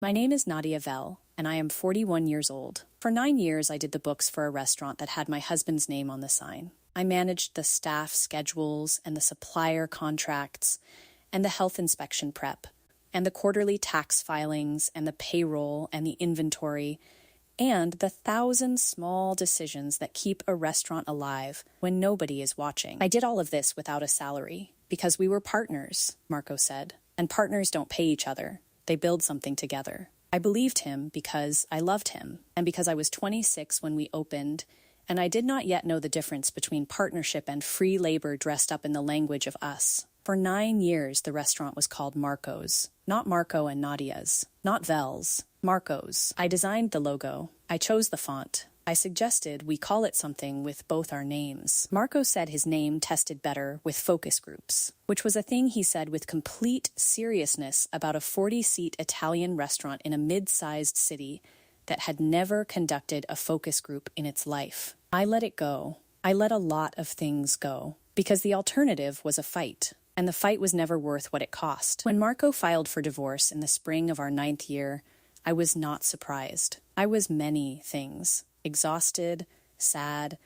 My name is Nadia Vell, and I am 41 years old. For 9 years, I did the books for a restaurant that had my husband's name on the sign. I managed the staff schedules and the supplier contracts and the health inspection prep and the quarterly tax filings and the payroll and the inventory and the 1,000 small decisions that keep a restaurant alive when nobody is watching. I did all of this without a salary because we were partners, Marco said, and partners don't pay each other. They build something together. I believed him because I loved him and because I was 26 when we opened, and I did not yet know the difference between partnership and free labor dressed up in the language of us. For 9 years, the restaurant was called Marco's, not Marco and Nadia's, not Vell's, Marco's. I designed the logo. I chose the font. I suggested we call it something with both our names. Marco said his name tested better with focus groups, which was a thing he said with complete seriousness about a 40-seat Italian restaurant in a mid-sized city that had never conducted a focus group in its life. I let it go. I let a lot of things go, because the alternative was a fight, and the fight was never worth what it cost. When Marco filed for divorce in the spring of our 9th year, I was not surprised. I was many things. Exhausted, sad,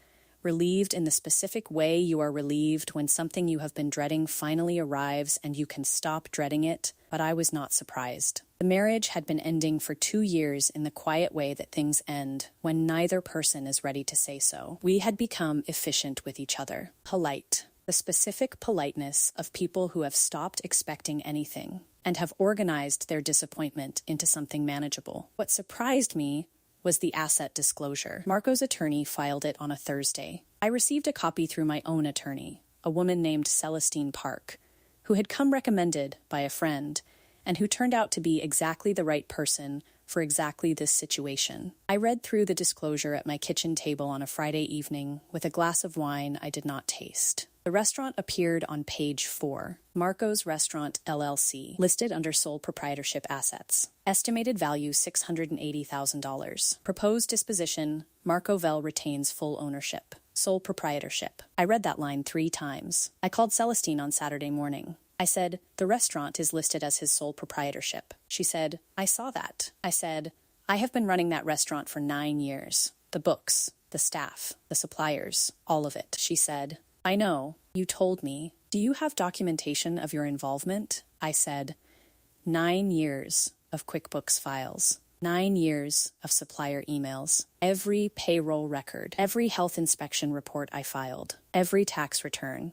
relieved in the specific way you are relieved when something you have been dreading finally arrives and you can stop dreading it, but I was not surprised. The marriage had been ending for 2 years in the quiet way that things end when neither person is ready to say so. We had become efficient with each other, polite, the specific politeness of people who have stopped expecting anything and have organized their disappointment into something manageable. What surprised me was the asset disclosure. Marco's attorney filed it on a Thursday. I received a copy through my own attorney, a woman named Celestine Park, who had come recommended by a friend and who turned out to be exactly the right person for exactly this situation. I read through the disclosure at my kitchen table on a Friday evening with a glass of wine I did not taste. The restaurant appeared on page 4, Marco's Restaurant LLC, listed under sole proprietorship assets. Estimated value $680,000. Proposed disposition, Marco Vell retains full ownership. Sole proprietorship. I read that line 3 times. I called Celestine on Saturday morning. I said, the restaurant is listed as his sole proprietorship. She said, I saw that. I said, I have been running that restaurant for 9 years. The books, the staff, the suppliers, all of it. She said, I know. You told me. Do you have documentation of your involvement? I said, 9 years of QuickBooks files. 9 years of supplier emails. Every payroll record. Every health inspection report I filed. Every tax return.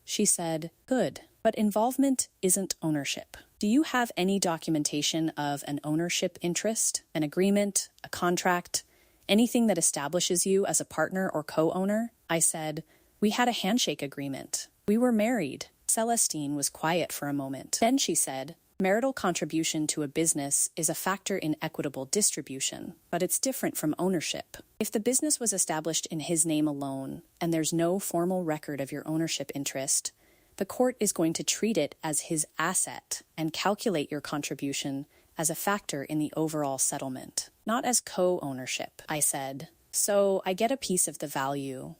She said, good, but involvement isn't ownership. Do you have any documentation of an ownership interest, an agreement, a contract, anything that establishes you as a partner or co-owner? I said, we had a handshake agreement. We were married. Celestine was quiet for a moment. Then she said, marital contribution to a business is a factor in equitable distribution, but it's different from ownership. If the business was established in his name alone, and there's no formal record of your ownership interest, the court is going to treat it as his asset and calculate your contribution as a factor in the overall settlement, not as co-ownership. I said, so I get a piece of the value,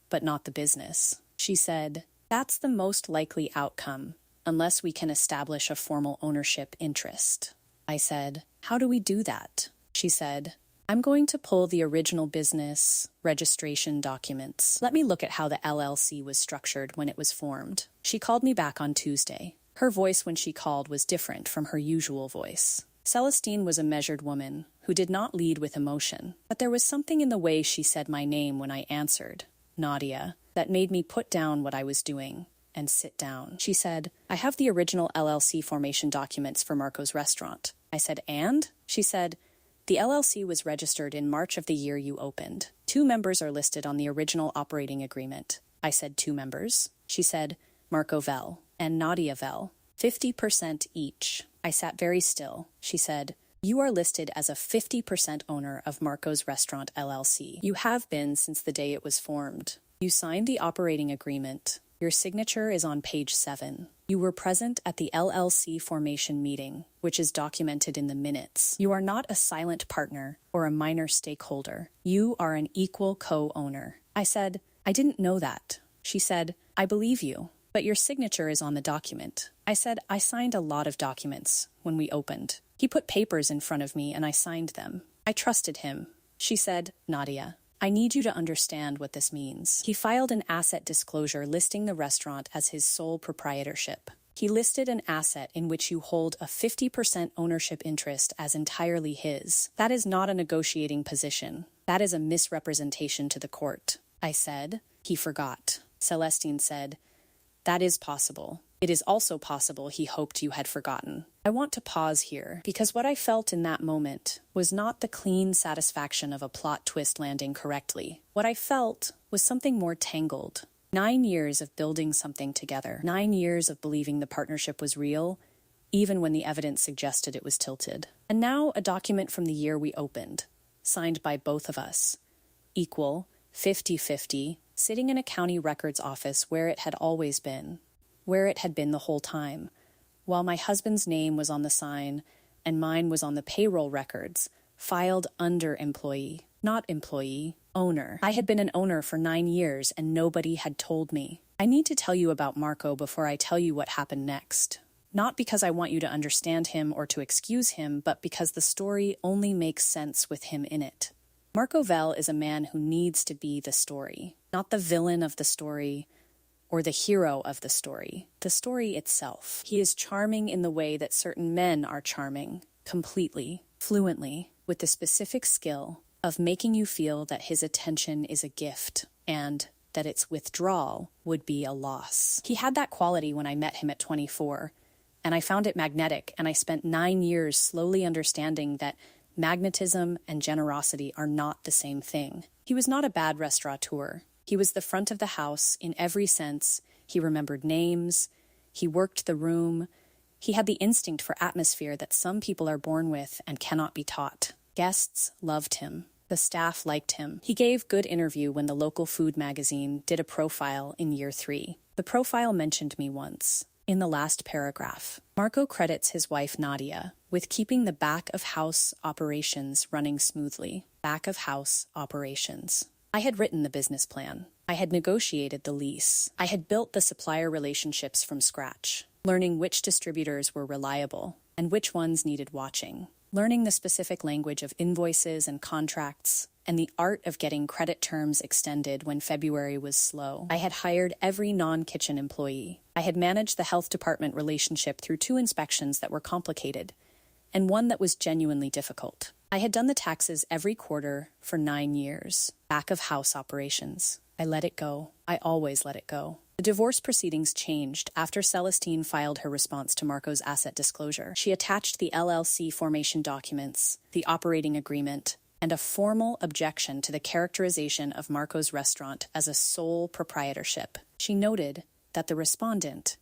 but not the business. She said, that's the most likely outcome, unless we can establish a formal ownership interest. I said, how do we do that? She said, I'm going to pull the original business registration documents. Let me look at how the LLC was structured when it was formed. She called me back on Tuesday. Her voice when she called was different from her usual voice. Celestine was a measured woman who did not lead with emotion, but there was something in the way she said my name when I answered, Nadia, that made me put down what I was doing and sit down. She said, I have the original LLC formation documents for Marco's restaurant. I said, and? She said, the LLC was registered in March of the year you opened. 2 members are listed on the original operating agreement. I said, 2 members? She said, Marco Vell and Nadia Vell, 50% each. I sat very still. She said, you are listed as a 50% owner of Marco's Restaurant LLC. You have been since the day it was formed. You signed the operating agreement. Your signature is on page 7. You were present at the LLC formation meeting, which is documented in the minutes. You are not a silent partner or a minor stakeholder. You are an equal co-owner. I said, I didn't know that. She said, I believe you, but your signature is on the document. I said, I signed a lot of documents when we opened. He put papers in front of me and I signed them. I trusted him. She said, "Nadia, I need you to understand what this means." He filed an asset disclosure listing the restaurant as his sole proprietorship. He listed an asset in which you hold a 50% ownership interest as entirely his. That is not a negotiating position. That is a misrepresentation to the court. I said. He forgot. Celestine said, "That is possible. It is also possible he hoped you had forgotten." I want to pause here, because what I felt in that moment was not the clean satisfaction of a plot twist landing correctly. What I felt was something more tangled. 9 years of building something together. 9 years of believing the partnership was real, even when the evidence suggested it was tilted. And now a document from the year we opened, signed by both of us. Equal, 50-50, sitting in a county records office where it had always been. Where it had been the whole time, while my husband's name was on the sign and mine was on the payroll records, filed under employee, not employee, owner. I had been an owner for 9 years and nobody had told me. I need to tell you about Marco before I tell you what happened next. Not because I want you to understand him or to excuse him, but because the story only makes sense with him in it. Marco Vell is a man who needs to be the story, not the villain of the story, or the hero of the story itself. He is charming in the way that certain men are charming, completely, fluently, with the specific skill of making you feel that his attention is a gift and that its withdrawal would be a loss. He had that quality when I met him at 24, and I found it magnetic, and I spent 9 years slowly understanding that magnetism and generosity are not the same thing. He was not a bad restaurateur. He was the front of the house in every sense. He remembered names. He worked the room. He had the instinct for atmosphere that some people are born with and cannot be taught. Guests loved him. The staff liked him. He gave good interview when the local food magazine did a profile in year 3. The profile mentioned me once, in the last paragraph. Marco credits his wife Nadia with keeping the back-of-house operations running smoothly. Back-of-house operations. I had written the business plan. I had negotiated the lease. I had built the supplier relationships from scratch, learning which distributors were reliable and which ones needed watching, learning the specific language of invoices and contracts, and the art of getting credit terms extended when February was slow. I had hired every non-kitchen employee. I had managed the health department relationship through 2 inspections that were complicated, and one that was genuinely difficult. I had done the taxes every quarter for 9 years. Back-of-house operations. I let it go. I always let it go. The divorce proceedings changed after Celestine filed her response to Marco's asset disclosure. She attached the LLC formation documents, the operating agreement, and a formal objection to the characterization of Marco's restaurant as a sole proprietorship. She noted that the respondent,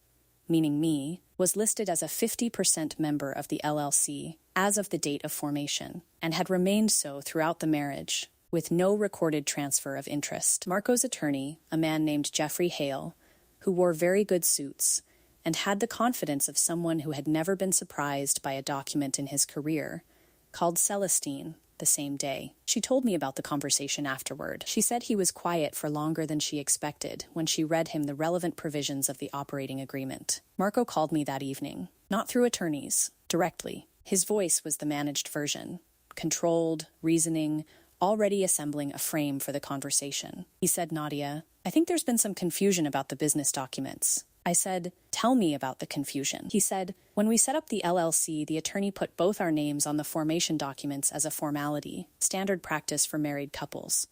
meaning me, was listed as a 50% member of the LLC as of the date of formation, and had remained so throughout the marriage, with no recorded transfer of interest. Marco's attorney, a man named Jeffrey Hale, who wore very good suits, and had the confidence of someone who had never been surprised by a document in his career, called Celestine the same day. She told me about the conversation afterward. She said he was quiet for longer than she expected when she read him the relevant provisions of the operating agreement. Marco called me that evening, not through attorneys, directly. His voice was the managed version, controlled, reasoning, already assembling a frame for the conversation. He said, "Nadia, I think there's been some confusion about the business documents." I said, "Tell me about the confusion." He said, "When we set up the LLC, the attorney put both our names on the formation documents as a formality, standard practice for married couples.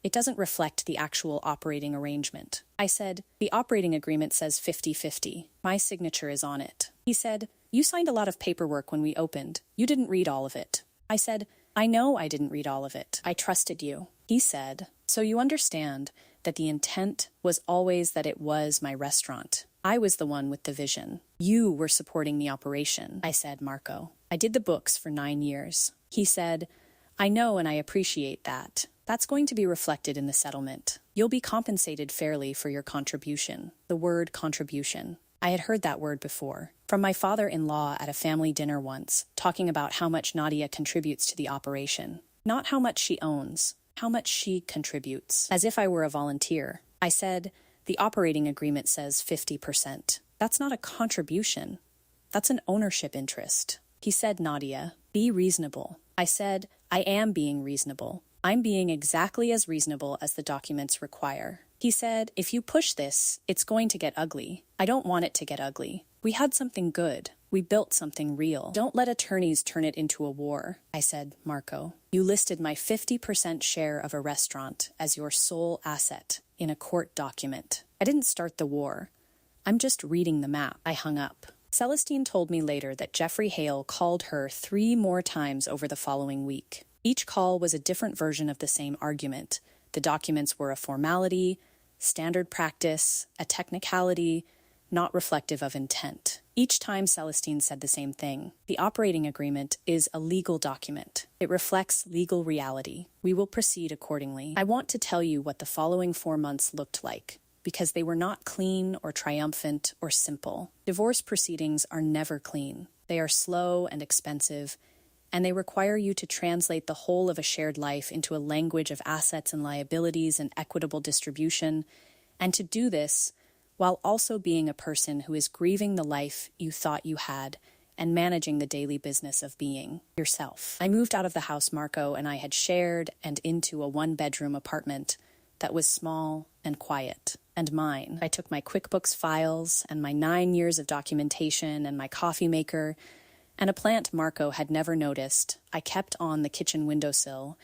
It doesn't reflect the actual operating arrangement." I said, "The operating agreement says 50-50. My signature is on it." He said, "You signed a lot of paperwork when we opened. You didn't read all of it." I said, "I know I didn't read all of it. I trusted you." He said, "So you understand that the intent was always that it was my restaurant. I was the one with the vision. You were supporting the operation." I said, "Marco, I did the books for 9 years." He said, "I know and I appreciate that. That's going to be reflected in the settlement. You'll be compensated fairly for your contribution." The word contribution. I had heard that word before, from my father-in-law at a family dinner once, talking about how much Nadia contributes to the operation. Not how much she owns, how much she contributes, as if I were a volunteer. I said, "The operating agreement says 50%. That's not a contribution. That's an ownership interest. He said, Nadia, be reasonable. I said, I am being reasonable. I'm being exactly as reasonable as the documents require. He said, if you push this, it's going to get ugly. I don't want it to get ugly. We had something good. We built something real. Don't let attorneys turn it into a war. I said, Marco, you listed my 50% share of a restaurant as your sole asset in a court document. I didn't start the war. I'm just reading the map. I hung up. Celestine told me later that Jeffrey Hale called her 3 more times over the following week. Each call was a different version of the same argument. The documents were a formality, standard practice, a technicality, not reflective of intent. Each time Celestine said the same thing. The operating agreement is a legal document. It reflects legal reality. We will proceed accordingly. I want to tell you what the following 4 months looked like, because they were not clean or triumphant or simple. Divorce proceedings are never clean. They are slow and expensive, and they require you to translate the whole of a shared life into a language of assets and liabilities and equitable distribution, and to do this while also being a person who is grieving the life you thought you had and managing the daily business of being yourself. I moved out of the house Marco and I had shared and into a 1-bedroom apartment that was small and quiet and mine. I took my QuickBooks files and my 9 years of documentation and my coffee maker and a plant Marco had never noticed. I kept on the kitchen windowsill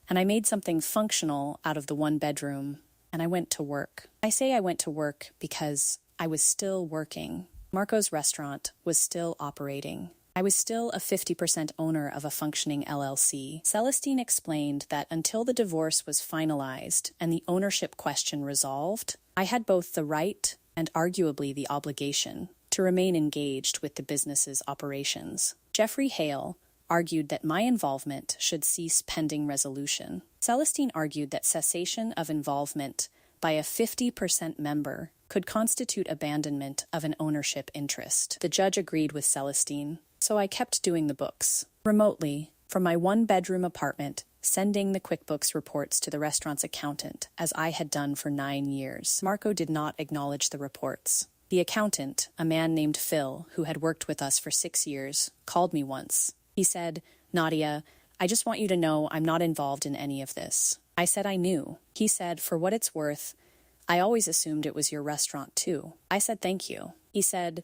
and I made something functional out of the 1-bedroom. And I went to work. I say I went to work because I was still working. Marco's restaurant was still operating. I was still a 50% owner of a functioning LLC. Celestine explained that until the divorce was finalized and the ownership question resolved, I had both the right and arguably the obligation to remain engaged with the business's operations. Jeffrey Hale argued that my involvement should cease pending resolution. Celestine argued that cessation of involvement by a 50% member could constitute abandonment of an ownership interest. The judge agreed with Celestine, so I kept doing the books, remotely, from my 1-bedroom apartment, sending the QuickBooks reports to the restaurant's accountant, as I had done for 9 years. Marco did not acknowledge the reports. The accountant, a man named Phil, who had worked with us for 6 years, called me once. He said, Nadia, I just want you to know I'm not involved in any of this. I said I knew. He said, for what it's worth, I always assumed it was your restaurant too. I said thank you. He said,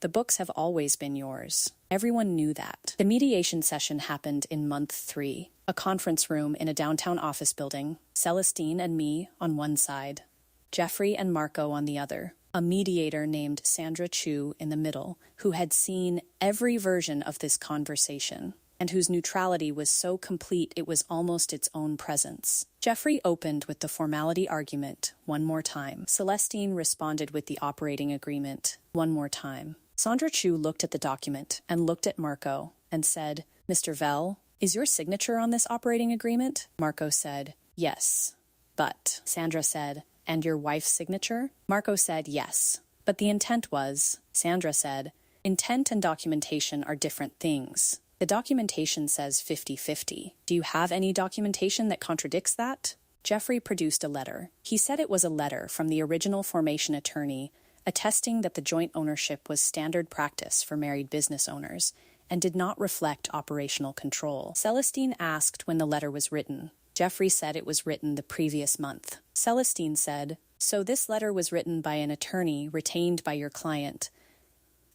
the books have always been yours. Everyone knew that. The mediation session happened in month 3, a conference room in a downtown office building, Celestine and me on one side, Jeffrey and Marco on the other. A mediator named Sandra Chu in the middle, who had seen every version of this conversation, and whose neutrality was so complete it was almost its own presence. Jeffrey opened with the formality argument one more time. Celestine responded with the operating agreement one more time. Sandra Chu looked at the document and looked at Marco and said, Mr. Vell, is your signature on this operating agreement? Marco said, yes. But, Sandra said, and your wife's signature? Marco said yes. But the intent was, Sandra said, intent and documentation are different things. The documentation says 50-50. Do you have any documentation that contradicts that? Jeffrey produced a letter. He said it was a letter from the original formation attorney attesting that the joint ownership was standard practice for married business owners and did not reflect operational control. Celestine asked when the letter was written. Jeffrey said it was written the previous month. Celestine said, so this letter was written by an attorney retained by your client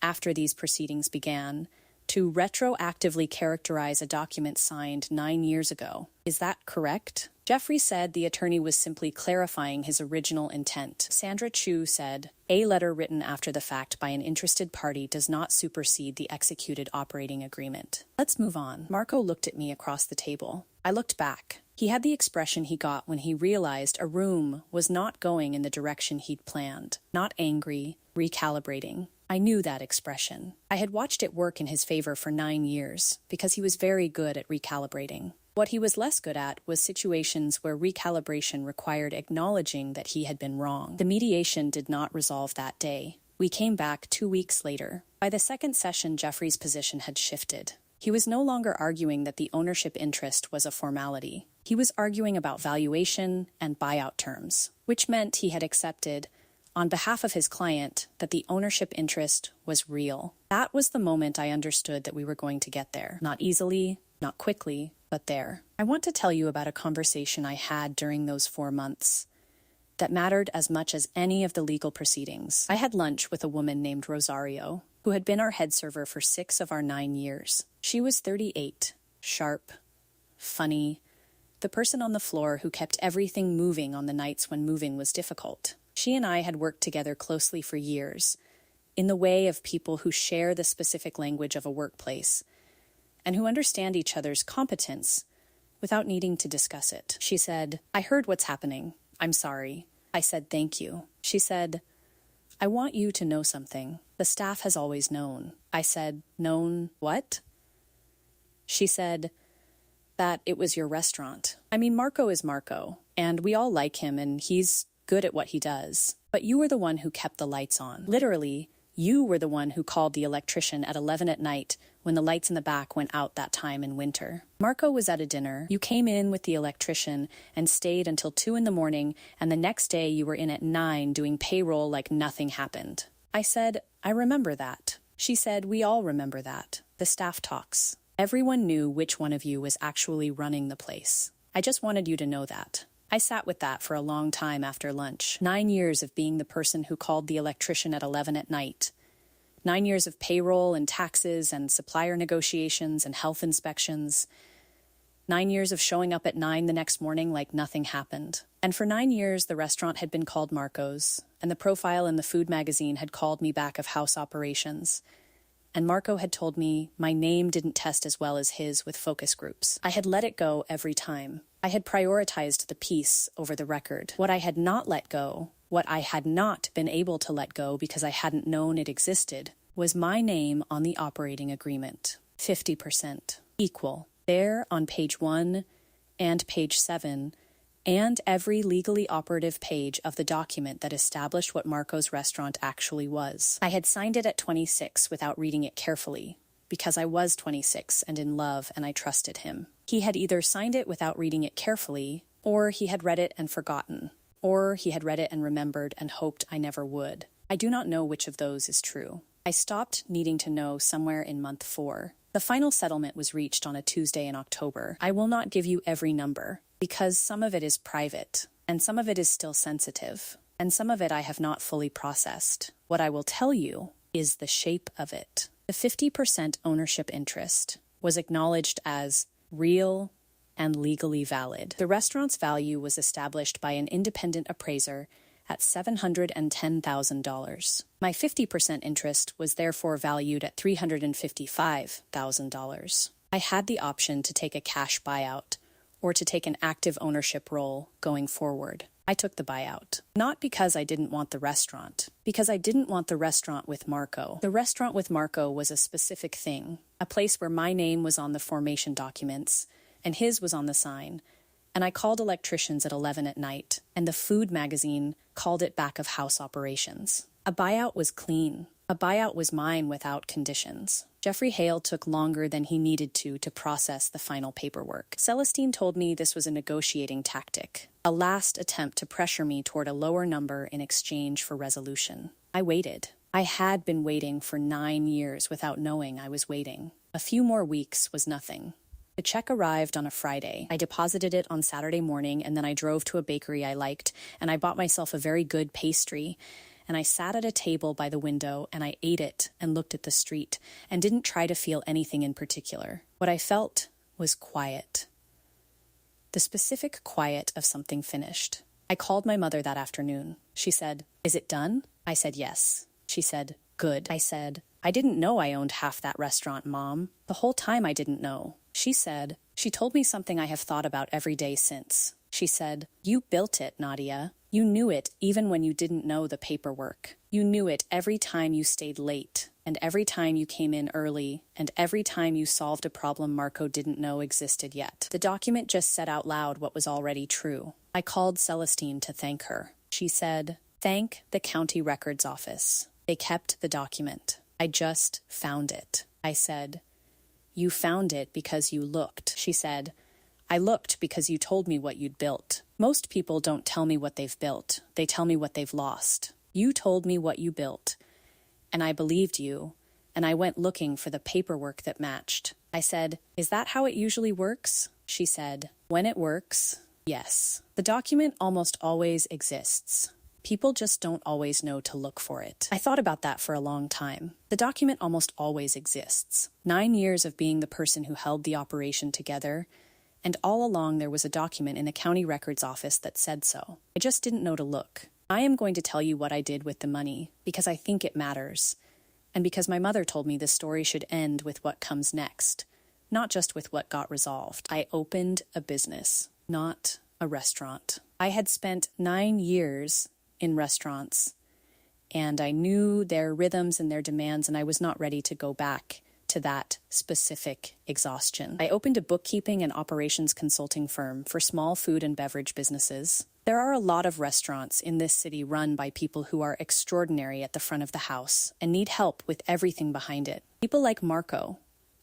after these proceedings began to retroactively characterize a document signed 9 years ago. Is that correct? Jeffrey said the attorney was simply clarifying his original intent. Sandra Chu said, a letter written after the fact by an interested party does not supersede the executed operating agreement. Let's move on. Marco looked at me across the table. I looked back. He had the expression he got when he realized a room was not going in the direction he'd planned. Not angry, recalibrating. I knew that expression. I had watched it work in his favor for 9 years, because he was very good at recalibrating. What he was less good at was situations where recalibration required acknowledging that he had been wrong. The mediation did not resolve that day. We came back 2 weeks later. By the second session, Jeffrey's position had shifted. He was no longer arguing that the ownership interest was a formality. He was arguing about valuation and buyout terms, which meant he had accepted on behalf of his client, that the ownership interest was real. That was the moment I understood that we were going to get there. Not easily, not quickly, but there. I want to tell you about a conversation I had during those 4 months that mattered as much as any of the legal proceedings. I had lunch with a woman named Rosario, who had been our head server for 6 of our 9 years. She was 38, sharp, funny, the person on the floor who kept everything moving on the nights when moving was difficult. She and I had worked together closely for years, in the way of people who share the specific language of a workplace, and who understand each other's competence without needing to discuss it. She said, "I heard what's happening. I'm sorry." I said, "Thank you." She said, "I want you to know something. The staff has always known." I said, "Known what?" She said, "That it was your restaurant. I mean, Marco is Marco, and we all like him, and he's good at what he does. But you were the one who kept the lights on. Literally, you were the one who called the electrician at 11 at night when the lights in the back went out that time in winter. Marco was at a dinner. You came in with the electrician and stayed until 2 in the morning, and the next day you were in at 9 doing payroll like nothing happened." I said, "I remember that." She said, "We all remember that. The staff talks. Everyone knew which one of you was actually running the place. I just wanted you to know that." I sat with that for a long time after lunch. 9 years of being the person who called the electrician at 11 at night. 9 years of payroll and taxes and supplier negotiations and health inspections. 9 years of showing up at 9 the next morning like nothing happened. And for 9 years, the restaurant had been called Marco's, and the profile in the food magazine had called me back of house operations. And Marco had told me my name didn't test as well as his with focus groups. I had let it go every time. I had prioritized the peace over the record. What I had not let go, what I had not been able to let go because I hadn't known it existed, was my name on the operating agreement. 50%. Equal. There on page 1 and page 7, and every legally operative page of the document that established what Marco's restaurant actually was. I had signed it at 26 without reading it carefully, because I was 26 and in love and I trusted him. He had either signed it without reading it carefully, or he had read it and forgotten, or he had read it and remembered and hoped I never would. I do not know which of those is true. I stopped needing to know somewhere in month 4. The final settlement was reached on a Tuesday in October. I will not give you every number, because some of it is private, and some of it is still sensitive, and some of it I have not fully processed. What I will tell you is the shape of it. The 50% ownership interest was acknowledged as real and legally valid. The restaurant's value was established by an independent appraiser at $710,000. My 50% interest was therefore valued at $355,000. I had the option to take a cash buyout or to take an active ownership role going forward. I took the buyout. Not because I didn't want the restaurant, because I didn't want the restaurant with Marco. The restaurant with Marco was a specific thing, a place where my name was on the formation documents and his was on the sign, and I called electricians at 11 at night, and the food magazine called it back of house operations. A buyout was clean. A buyout was mine without conditions. Jeffrey Hale took longer than he needed to process the final paperwork. Celestine told me this was a negotiating tactic, a last attempt to pressure me toward a lower number in exchange for resolution. I waited. I had been waiting for 9 years without knowing I was waiting. A few more weeks was nothing. The check arrived on a Friday. I deposited it on Saturday morning, and then I drove to a bakery I liked, and I bought myself a very good pastry, and I sat at a table by the window, and I ate it and looked at the street, and didn't try to feel anything in particular. What I felt was quiet. The specific quiet of something finished. I called my mother that afternoon. She said, "Is it done?" I said, "Yes." She said, "Good." I said, "I didn't know I owned half that restaurant, Mom. The whole time I didn't know." She said, "She told me something I have thought about every day since." She said, "You built it, Nadia. You knew it even when you didn't know the paperwork. You knew it every time you stayed late, and every time you came in early, and every time you solved a problem Marco didn't know existed yet." The document just said out loud what was already true. I called Celestine to thank her. She said, "Thank the county records office. They kept the document. I just found it." I said, "You found it because you looked." She said, "I looked because you told me what you'd built. Most people don't tell me what they've built. They tell me what they've lost. You told me what you built, and I believed you, and I went looking for the paperwork that matched. I said, "Is that how it usually works?" She said, "When it works, yes." The document almost always exists. People just don't always know to look for it. I thought about that for a long time. The document almost always exists. 9 years of being the person who held the operation together, and all along there was a document in a county records office that said so. I just didn't know to look. I am going to tell you what I did with the money, because I think it matters, and because my mother told me the story should end with what comes next, not just with what got resolved. I opened a business, not a restaurant. I had spent 9 years in restaurants, and I knew their rhythms and their demands, and I was not ready to go back to that specific exhaustion. I opened a bookkeeping and operations consulting firm for small food and beverage businesses. There are a lot of restaurants in this city run by people who are extraordinary at the front of the house and need help with everything behind it. People like Marco,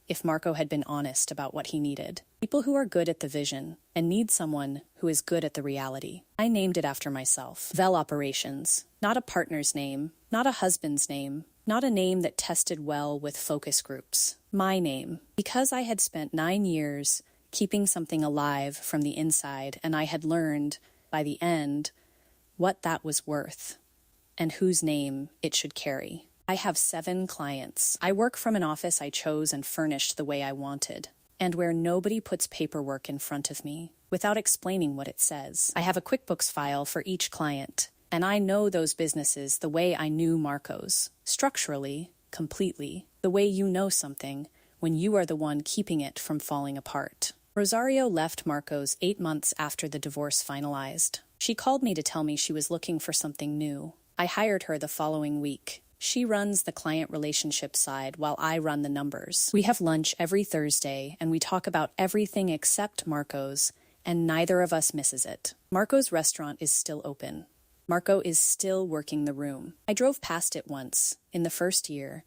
if Marco had been honest about what he needed. People who are good at the vision and need someone who is good at the reality. I named it after myself. Vel Operations. Not a partner's name, not a husband's name, not a name that tested well with focus groups. My name. Because I had spent 9 years keeping something alive from the inside, and I had learned, by the end, what that was worth and whose name it should carry. I have 7 clients. I work from an office I chose and furnished the way I wanted, and where nobody puts paperwork in front of me without explaining what it says. I have a QuickBooks file for each client, and I know those businesses the way I knew Marco's. Structurally, completely, the way you know something when you are the one keeping it from falling apart. Rosario left Marco's 8 months after the divorce finalized. She called me to tell me she was looking for something new. I hired her the following week. She runs the client relationship side while I run the numbers. We have lunch every Thursday, and we talk about everything except Marco's, and neither of us misses it. Marco's restaurant is still open. Marco is still working the room. I drove past it once, in the first year,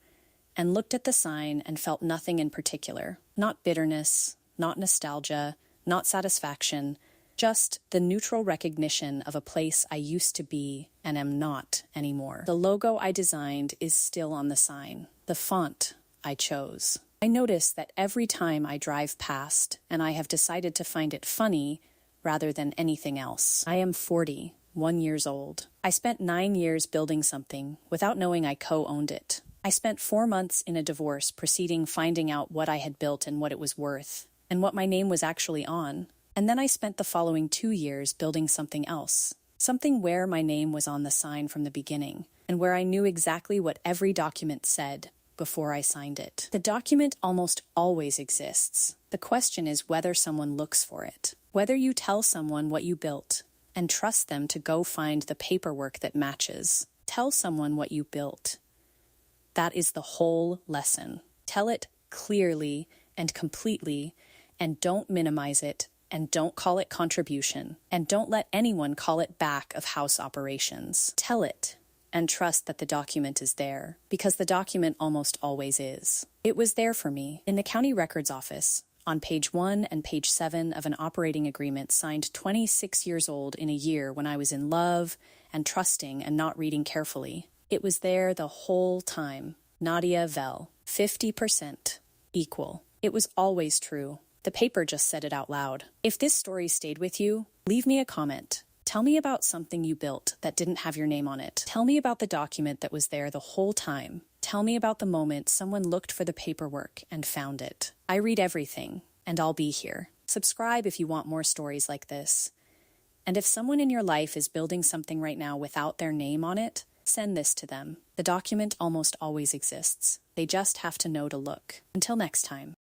and looked at the sign and felt nothing in particular. Not bitterness, not nostalgia, not satisfaction, just the neutral recognition of a place I used to be and am not anymore. The logo I designed is still on the sign. The font I chose. I notice that every time I drive past, and I have decided to find it funny rather than anything else. I am 41 years old. I spent 9 years building something without knowing I co-owned it. I spent 4 months in a divorce preceding finding out what I had built and what it was worth, and what my name was actually on. And then I spent the following 2 years building something else, something where my name was on the sign from the beginning, and where I knew exactly what every document said before I signed it. The document almost always exists. The question is whether someone looks for it, whether you tell someone what you built and trust them to go find the paperwork that matches. Tell someone what you built. That is the whole lesson. Tell it clearly and completely, and don't minimize it, and don't call it contribution, and don't let anyone call it back of house operations. Tell it, and trust that the document is there, because the document almost always is. It was there for me, in the county records office, on page 1 and page 7 of an operating agreement signed 26 years old in a year when I was in love and trusting and not reading carefully. It was there the whole time. Nadia Vel, 50% equal. It was always true. The paper just said it out loud. If this story stayed with you, leave me a comment. Tell me about something you built that didn't have your name on it. Tell me about the document that was there the whole time. Tell me about the moment someone looked for the paperwork and found it. I read everything, and I'll be here. Subscribe if you want more stories like this. And if someone in your life is building something right now without their name on it, send this to them. The document almost always exists. They just have to know to look. Until next time.